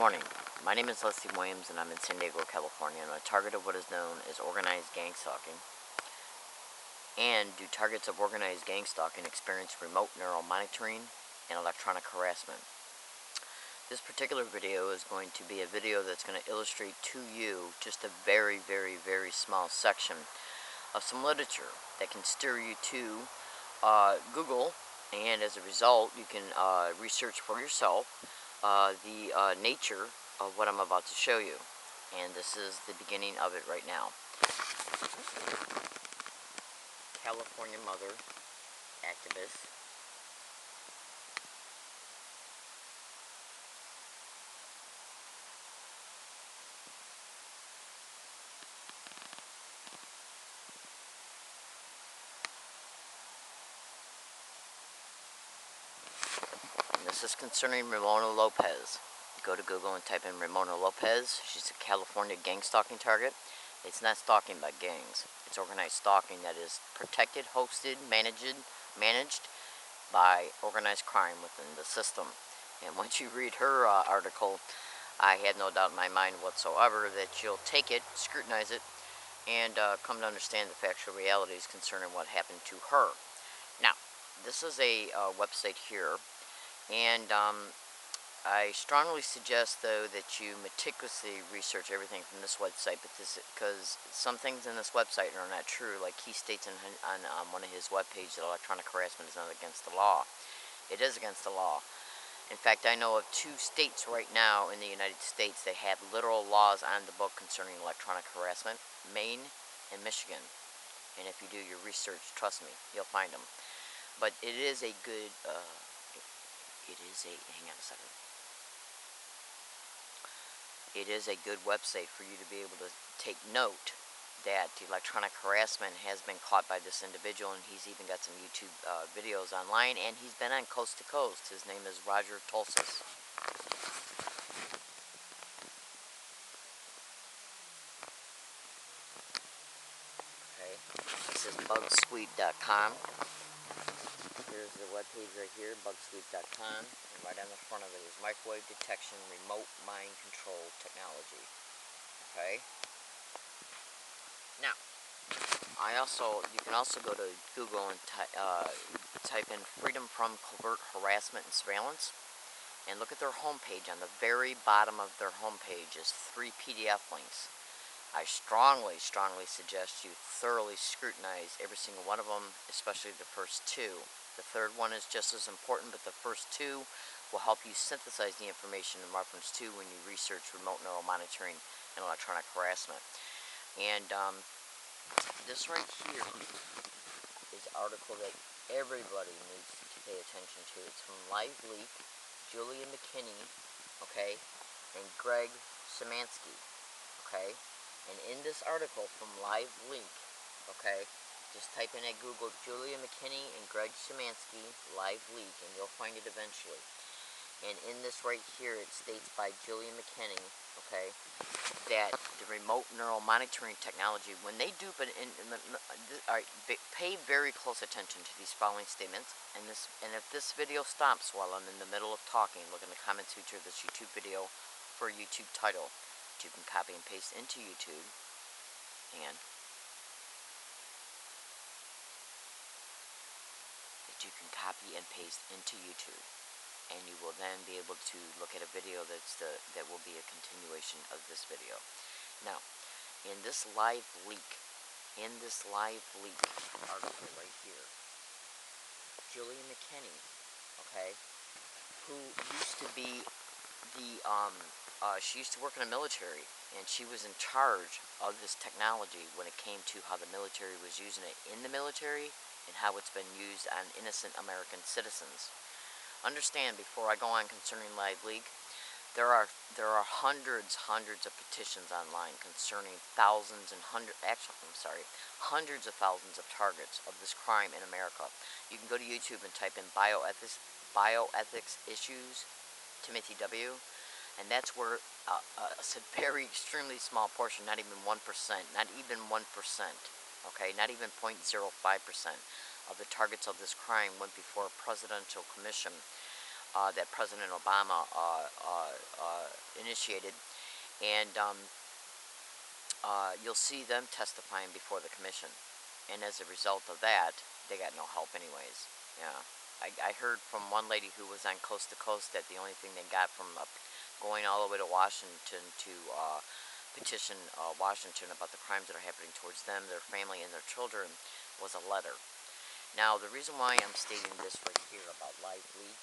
morning. My name is Leslie Williams and I'm in San Diego, California. I'm a target of what is known as organized gang stalking. And do targets of organized gang stalking experience remote neural monitoring and electronic harassment? This particular video is going to be a video that's going to illustrate to you just a very, very, very small section of some literature that can steer you to Google, and as a result you can research for yourself the nature of what I'm about to show you. And this is the beginning of it right now. California mother activist and this is concerning Ramona Lopez. Go to Google and type in Ramona Lopez. She's a California gang stalking target. It's not stalking by gangs. It's organized stalking that is protected, hosted, managed by organized crime within the system. And once you read her article, I had no doubt in my mind whatsoever that you'll take it, scrutinize it, and come to understand the factual realities concerning what happened to her. Now, this is a website here, and I strongly suggest, though, that you meticulously research everything from this website, because some things in this website are not true. Like he states on one of his webpages that electronic harassment is not against the law. It is against the law. In fact, I know of 2 states right now in the United States that have literal laws on the book concerning electronic harassment: Maine and Michigan. And if you do your research, trust me, you'll find them. But it is a good, hang on a second. It is a good website for you to be able to take note that electronic harassment has been caught by this individual, and he's even got some YouTube videos online, and he's been on Coast to Coast. His name is Roger Tulsis. Okay, this is bugsweep.com. Here's the webpage right here, bugsweep.com, and right on the front of it is microwave detection remote mind control technology. Okay. Now, you can also go to Google and type in freedom from covert harassment and surveillance, and look at their homepage. On the very bottom of their homepage is 3 PDF links. I strongly suggest you thoroughly scrutinize every single one of them, especially the first 2. The third one is just as important, but the first 2 will help you synthesize the information in reference to when you research remote neural monitoring and electronic harassment. And this right here is an article that everybody needs to pay attention to. It's from LiveLeak, Julia McKinney, okay, and Greg Szymanski, okay. And in this article from LiveLeak, okay, just type in at Google Julia McKinney and Greg Szymanski LiveLeak, and you'll find it eventually. And in this right here, it states by Julia McKinney, okay, that the remote neural monitoring technology, when they dupe it alright, pay very close attention to these following statements. And if this video stops while I'm in the middle of talking, look in the comments feature of this YouTube video for a YouTube title that you can copy and paste into YouTube, and and you will then be able to look at a video that will be a continuation of this video. Now, in this live leak article right here, Julia McKinney, okay, who used to be she used to work in the military, and she was in charge of this technology when it came to how the military was using it in the military and how it's been used on innocent American citizens. Understand, before I go on concerning LiveLeak, there are hundreds of petitions online concerning hundreds of thousands of targets of this crime in America. You can go to YouTube and type in bioethics issues, Timothy W., and that's where a very extremely small portion, not even 1%, okay, not even 0.05% of the targets of this crime went before a presidential commission that President Obama initiated, and you'll see them testifying before the commission. And as a result of that, they got no help anyways. Yeah, I heard from one lady who was on Coast to Coast that the only thing they got from going all the way to Washington to petition Washington about the crimes that are happening towards them, their family, and their children was a letter. Now, the reason why I'm stating this right here about live leak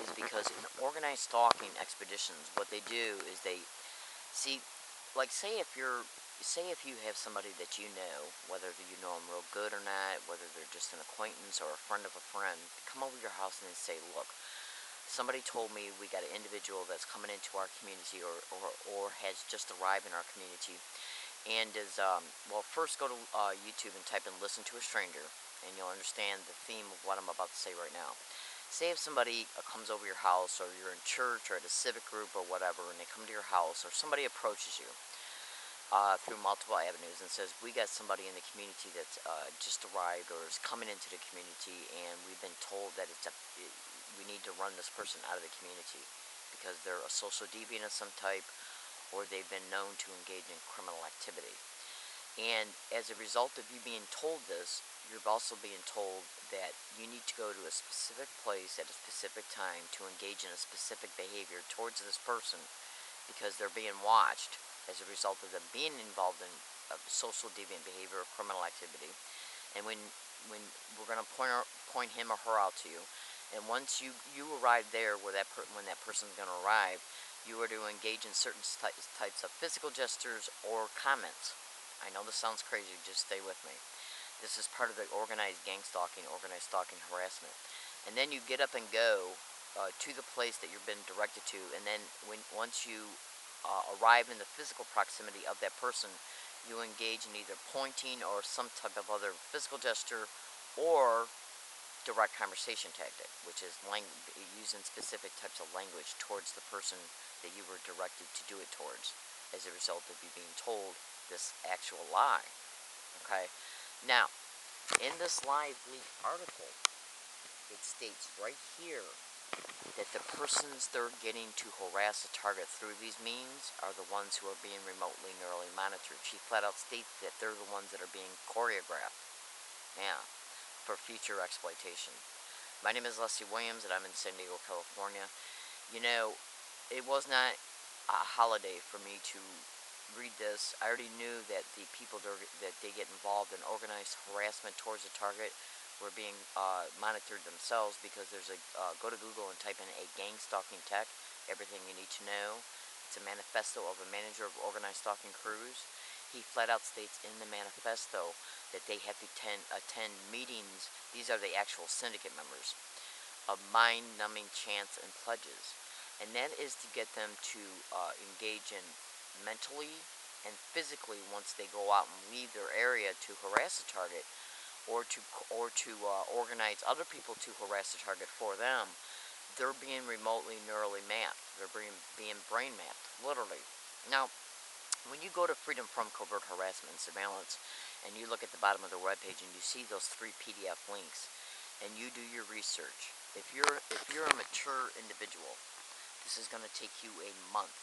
is because in organized stalking expeditions, what they do is they see, like, say if you have somebody that you know, whether you know them real good or not, whether they're just an acquaintance or a friend of a friend, come over to your house and they say, look, somebody told me we got an individual that's coming into our community or has just arrived in our community and is, well, first go to YouTube and type in "listen to a stranger" and you'll understand the theme of what I'm about to say right now. Say if somebody comes over your house, or you're in church or at a civic group or whatever, and they come to your house, or somebody approaches you through multiple avenues and says, we got somebody in the community that's just arrived or is coming into the community, and we've been told that we need to run this person out of the community because they're a social deviant of some type, or they've been known to engage in criminal activity. And as a result of you being told this, you're also being told that you need to go to a specific place at a specific time to engage in a specific behavior towards this person because they're being watched as a result of them being involved in social deviant behavior or criminal activity. And when we're going to point him or her out to you, and once you arrive there where when that person's going to arrive, you are to engage in certain types of physical gestures or comments. I know this sounds crazy, just stay with me. This is part of the organized gang stalking, organized stalking harassment. And then you get up and go to the place that you've been directed to, and then once you arrive in the physical proximity of that person, you engage in either pointing or some type of other physical gesture or direct conversation tactic, which is using specific types of language towards the person that you were directed to do it towards as a result of you being told this actual lie. Okay? Now, in this live leak article, it states right here that the persons they're getting to harass a target through these means are the ones who are being remotely neurally monitored. She flat out states that they're the ones that are being choreographed. Yeah, for future exploitation. My name is Leslie Williams, and I'm in San Diego, California. You know, it was not a holiday for me to read this. I already knew that the people that they get involved in organized harassment towards a target were being monitored themselves, because there's a go to Google and type in a gang stalking tech, everything you need to know. It's a manifesto of a manager of organized stalking crews. He flat out states in the manifesto that they have to attend meetings. These are the actual syndicate members of mind-numbing chants and pledges, and that is to get them to engage in mentally and physically, once they go out and leave their area to harass a target, or to organize other people to harass the target for them. They're being remotely neurally mapped. They're being brain mapped, literally. Now, when you go to Freedom from Covert Harassment and Surveillance, and you look at the bottom of their webpage and you see those 3 PDF links, and you do your research, if you're a mature individual, this is going to take you a month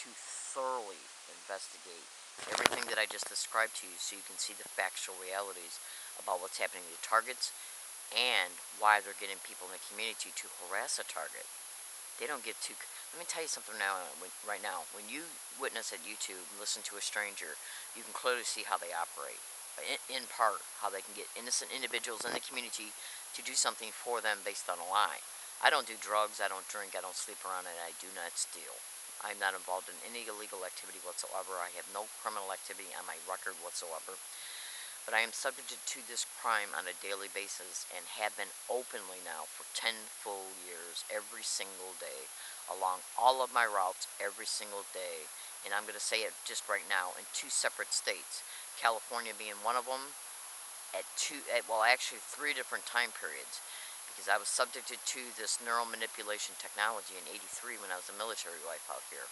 to thoroughly investigate everything that I just described to you, so you can see the factual realities about what's happening to targets and why they're getting people in the community to harass a target. They don't get too... Let me tell you something right now. When you witness at YouTube and listen to a stranger, you can clearly see how they operate. In part, how they can get innocent individuals in the community to do something for them based on a lie. I don't do drugs, I don't drink, I don't sleep around, and I do not steal. I'm not involved in any illegal activity whatsoever. I have no criminal activity on my record whatsoever. But I am subjected to this crime on a daily basis, and have been openly now for 10 full years, every single day, along all of my routes every single day. And I'm going to say it just right now, in 2 separate states. California being one of them, actually 3 different time periods. Because I was subjected to this neural manipulation technology in '83 when I was a military wife out here.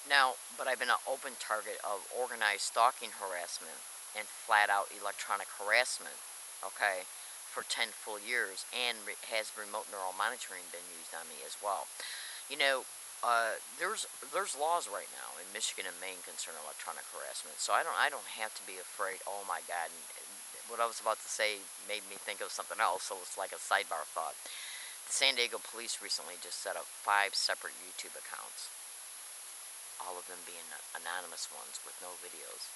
Now, but I've been an open target of organized stalking harassment and flat out electronic harassment, okay, for 10 full years, and has remote neural monitoring been used on me as well. You know, there's laws right now in Michigan and Maine concerning electronic harassment, so I don't have to be afraid. Oh my God! And what I was about to say made me think of something else, so it's like a sidebar thought. The San Diego police recently just set up 5 separate YouTube accounts, all of them being anonymous ones with no videos.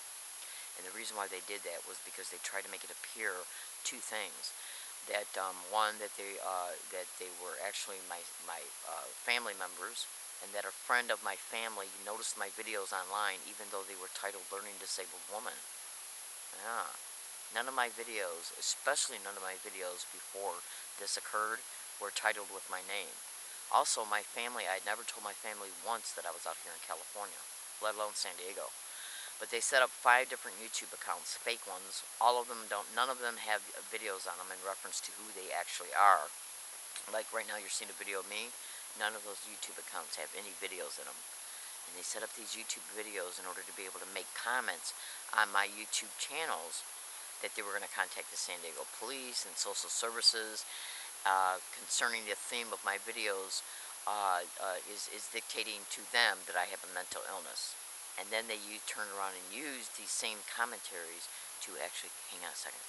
And the reason why they did that was because they tried to make it appear 2 things. That one, that they were actually my family members, and that a friend of my family noticed my videos online, even though they were titled "Learning Disabled Woman." Yeah, none of my videos, especially none of my videos before this occurred, were titled with my name. Also, my family, I had never told my family once that I was out here in California, let alone San Diego. But they set up 5 different YouTube accounts, fake ones. All of them don't, none of them have videos on them in reference to who they actually are. Like right now you're seeing a video of me, none of those YouTube accounts have any videos in them. And they set up these YouTube videos in order to be able to make comments on my YouTube channels that they were going to contact the San Diego police and social services concerning the theme of my videos is dictating to them that I have a mental illness. And then they turn around and use these same commentaries to actually, hang on a second,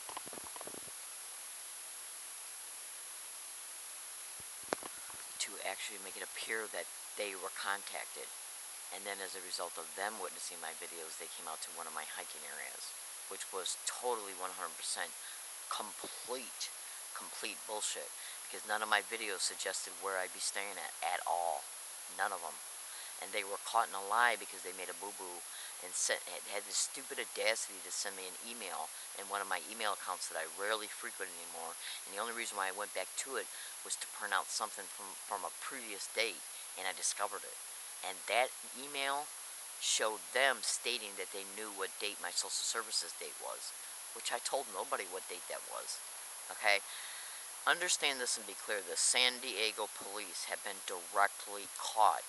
to actually make it appear that they were contacted. And then as a result of them witnessing my videos, they came out to one of my hiking areas, which was totally 100% complete bullshit. Because none of my videos suggested where I'd be staying at all. None of them. And they were caught in a lie because they made a boo-boo and had this stupid audacity to send me an email in one of my email accounts that I rarely frequent anymore. And the only reason why I went back to it was to print out something from a previous date, and I discovered it. And that email showed them stating that they knew what date my social services date was, which I told nobody what date that was. Okay? Understand this and be clear. The San Diego police have been directly caught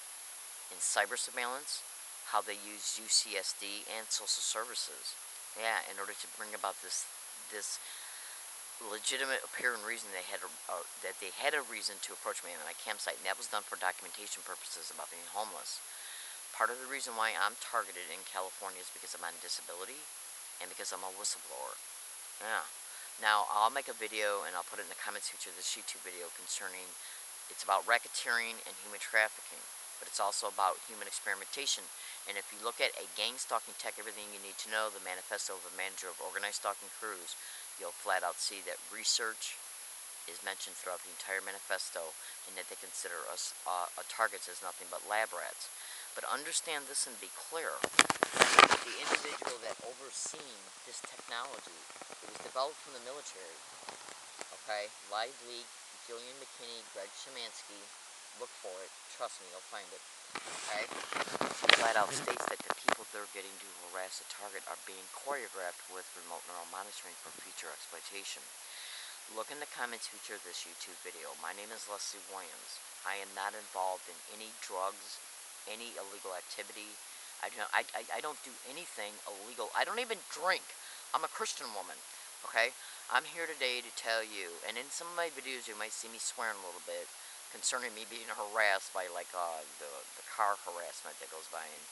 in cyber surveillance, how they use UCSD and social services, yeah, in order to bring about this legitimate apparent reason that they had a reason to approach me at my campsite, and that was done for documentation purposes about being homeless. Part of the reason why I'm targeted in California is because I'm on disability and because I'm a whistleblower. Yeah. Now, I'll make a video and I'll put it in the comments feature of this YouTube video concerning, it's about racketeering and human trafficking, but it's also about human experimentation. And if you look at a gang stalking tech, everything you need to know, the manifesto of a manager of organized stalking crews, you'll flat out see that research is mentioned throughout the entire manifesto, and that they consider us targets as nothing but lab rats. But understand this and be clear. The individual that overseen this technology, it was developed from the military. Okay? Live leak, Gillian McKinney, Greg Szymanski. Look for it. Trust me, you'll find it. Okay? Flat out states that the people they're getting to harass a target are being choreographed with remote neural monitoring for future exploitation. Look in the comments feature of this YouTube video. My name is Leslie Williams. I am not involved in any drugs, any illegal activity. I don't do anything illegal. I don't even drink. I'm a Christian woman. Okay? I'm here today to tell you, and in some of my videos you might see me swearing a little bit concerning me being harassed by like the car harassment that goes by in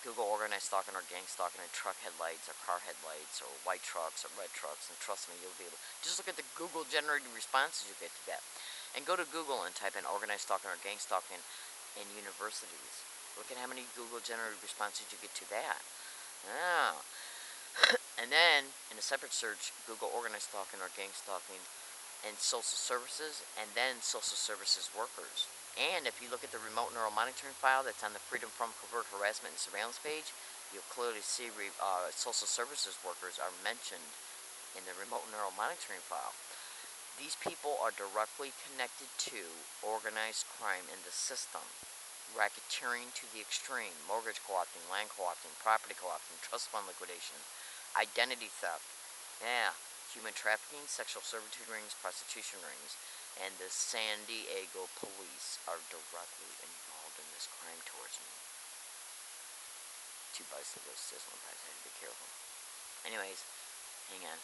Google organized stalking or gang stalking in truck headlights or car headlights or white trucks or red trucks, and trust me, you'll be able to just look at the Google generated responses you get to that, and go to Google and type in organized stalking or gang stalking in universities. Look at how many Google generated responses you get to that. Yeah. And then in a separate search, Google organized stalking or gang stalking and social services, and then social services workers. And if you look at the remote neural monitoring file that's on the Freedom from Covert Harassment and Surveillance page, you'll clearly see social services workers are mentioned in the remote neural monitoring file. These people are directly connected to organized crime in the system, racketeering to the extreme, mortgage co-opting, land co-opting, property co-opting, trust fund liquidation, identity theft, yeah, human trafficking, sexual servitude rings, prostitution rings, and the San Diego police are directly involved in this crime towards me. 2 bicycles, this one bicycle, I had to be careful. Anyways, hang on.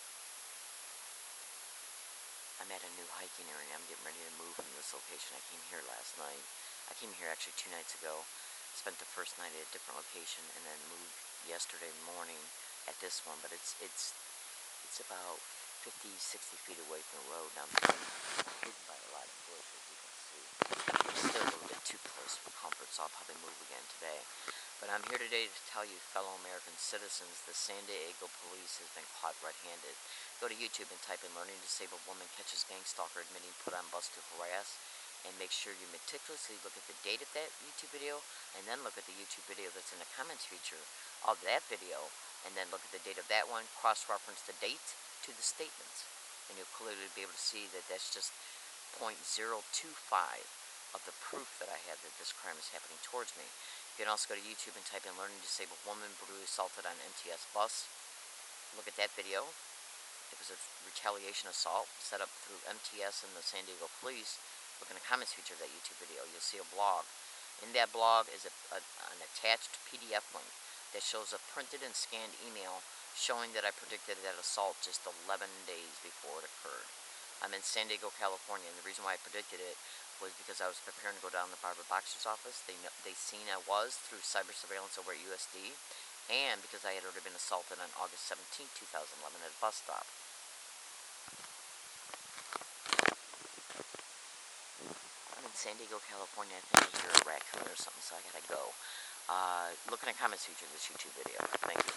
I'm at a new hiking area. I'm getting ready to move from this location. I came here last night. I came here actually 2 nights ago. Spent the first night at a different location, and then moved yesterday morning at this one. But it's about 50, 60 feet away from the road. Now I'm hidden by a lot of bush, as you can see. It's still a little bit too close for comfort, so I'll probably move again today. But I'm here today to tell you, fellow American citizens, the San Diego police has been caught red-handed. Go to YouTube and type in "Learning Disabled Woman Catches Gang Stalker Admitting Put on Bus to Harass," and make sure you meticulously look at the date of that YouTube video, and then look at the YouTube video that's in the comments feature of that video, and then look at the date of that one, cross-reference the date to the statements, and you'll clearly be able to see that that's just 0.025 of the proof that I have that this crime is happening towards me. You can also go to YouTube and type in "Learning Disabled Woman Brutally Assaulted on MTS Bus." Look at that video. It was a retaliation assault set up through MTS and the San Diego police. Look in the comments feature of that YouTube video. You'll see a blog. In that blog is an attached PDF link that shows a printed and scanned email showing that I predicted that assault just 11 days before it occurred. I'm in San Diego, California, and the reason why I predicted it was because I was preparing to go down to Barbara Boxer's office. They seen I was through cyber surveillance over at USD, and because I had already been assaulted on August 17, 2011 at a bus stop. I'm in San Diego, California. I think I hear a raccoon or something, so I gotta go. Look in the comments feature of this YouTube video. Thank you.